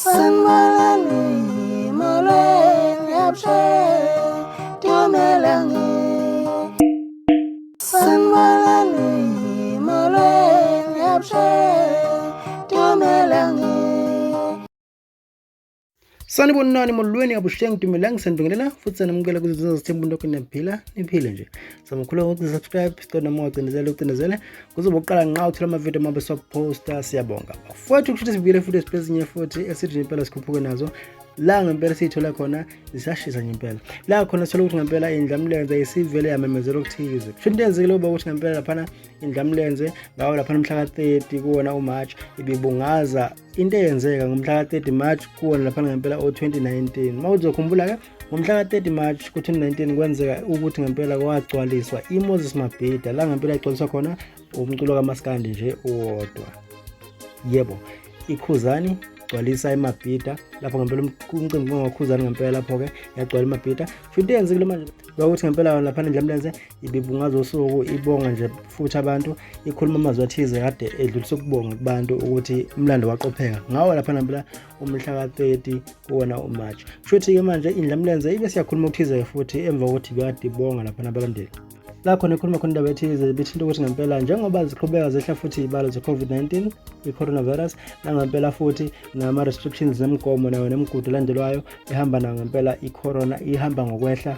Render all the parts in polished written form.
Sanbalani molweni yapshe tumelangi. Sanbalani molweni yapshe tumelangi. Sanibonani molweni abusheng tumelang sendongelela futhi sanamukela kuzo zithembu into kunaphila niphile nje. Samukhuleka ukuthi subscribe sicela noma ucindezele kuzoba uqala nqa uthola ama video mabe sokuposta siyabonga. Futhi kushuthi sibikele futhi esipezinye futhi esithi impela sikhuphuke nazo. La ngempela sithola khona isashisa ngempela. La khona sithola ukuthi ngempela indlamlenze isivele yamemezela ukuthize. Kusho into yenzekile ukuba ukuthi ngempela lapha indlamlenze ngawo lapha mhla ka-30 kuwona uMarch ibibungaza into eyenzeka ngomhla ka-30 March kuwona lapha ngempela o2019. Mawuzokhumbula ke ngomhla ka-30 March ku2019 kwenzeka ukuthi ngempela kwagcwaliswa iMoses Mabhida la ngempela igcwaliswa khona umculo kaMaskandi nje owodwa. Yebo, ikhuzani gcwalisa eMabhida lapho ngempela umcimbi ngokhuzani ngempela lapho ke yagcwala eMabhida. Futhi yenzekile manje ukuthi ngempela lapha indlamlenze ibibungaza usuku ibonga nje futhi abantu ikhuluma amazwi athize kade edlulisa ukubonga kubantu ukuthi umlando waqopheka ngawo lapha ngempela umhla ka-30 kuwona uMarch. Futhi ke manje indlamlenze ibe siyakhuluma ukuthize futhi emva kokuthi bekade ibonga lapha nabalandeli. La khona ikhuluma khona indaba ethize bethinta ukuthi ngempela njengoba ziqhubeka zehla futhi ibalo ze-COVID-19 i-coronavirus nangempela futhi nama-restrictions nemigomo nayo nemigudu elandelwayo ihamba nayo ngempela i-corona ihamba ngokwehla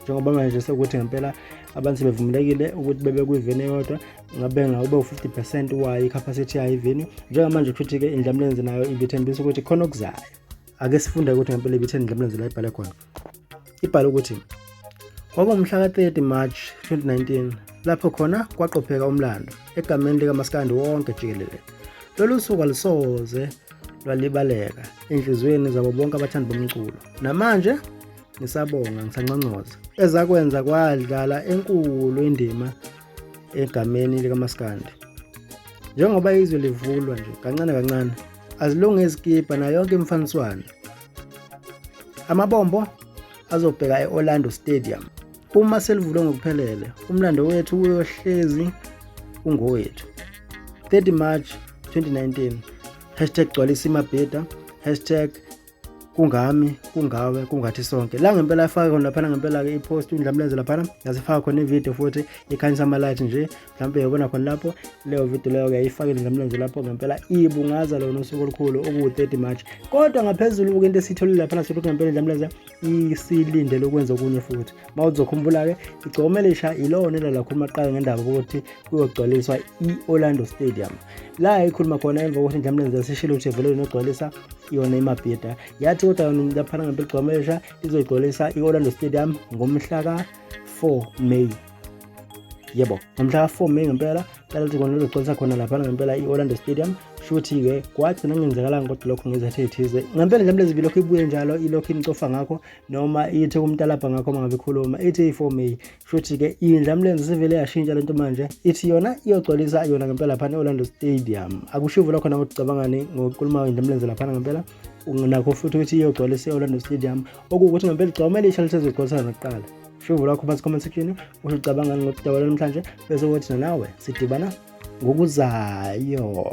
njengoba manje sekuthi ngempela abantu sebevumelekile ukuthi bebe kwiveni eyodwa ngabe ngawube u-50% wayo i-capacity yayo iveni. Njengamanje futhi-ke indlamlenze nayo ibithembisa ukuthi khona okuzayo. Ake sifunde ukuthi ngempela ibitheni indlamlenze la ibhale khona. Ibhale ukuthi kwakumhla ka-30 March 2019 lapho khona kwaqopheka umlando egameni likaMaskandi wonke jikelele. Lolu suku alisoze lwalibaleka enhlizweni zabo bonke abathandi bomculo. Namanje nisabonga ngisanconcoza ezakwenza kwadlala enkulu indima egameni likaMaskandi. Njengoba izwe livulwa nje kancane azilunge izikipa na yonke imfaniswano. Amabombo azobheka eOrlando Stadium. Uma selivulwe ngokuphelele umlando wethu uyohlezi ungowethu. 30 March 2019 #gcwalisa iMabhida #kungami kungawe kungathi sonke. La ngempela afaka khona lapha ngempela ke ipost indlamlenze lapha yasifaka khona ivideo futhi ikhanyisa ama light nje mhlawumbe uyabona khona lapho leyo video leyo uyayifaka indlamlenze lapho ngempela ibungaza lona usuku olukhulu oku-30 March. Kodwa ngaphezulu into esitholile lapha sokuthi ngempela indlamlenze isilindele ukwenza okunye futhi. Mawuzokhumbula ke igcomelisha ilona lakhuluma qala ngendaba ukuthi kuyogcwaliswa iOrlando Stadium. La ikhuluma khona emva kokuthi indlamlenze yasishilo ukuthi vele nogcwalisa yona iMabhida. Yathi kodwa lapha ngempela igcomelisha izogcwalisa iOrlando Stadium ngomhla ka-4 May. Yebo, ngomhla ka-4 May ngempela lalathi khona lozogcwalisa khona lapha ngempela iOrlando Stadium. Futhi ke kwathi nangenzekalanga kodwa lokho ngezathe ethize ngempela indlamlenze bilokho ibuye njalo ilokho imcofa ngakho noma ithi kumtalapha ngakho mangabe ikhuluma ithi 4 May. Futhi ke indlamlenze sivele yashintsha lento manje ithi yona iyogcwalisa yona ngempela lapha eOrlando Stadium. Akushivo lokho nakucabangani ngokukhuluma indlamlenze lapha ngempela unakho futhi ukuthi iyogcwalisa eOrlando Stadium okuwukuthi ngempela igcomelisha lisezogcwalisa naqala. Shivo lakho phansi comment section usicabangani ngokudabula namhlanje bese uthi nawe sidibana ngokuzayo.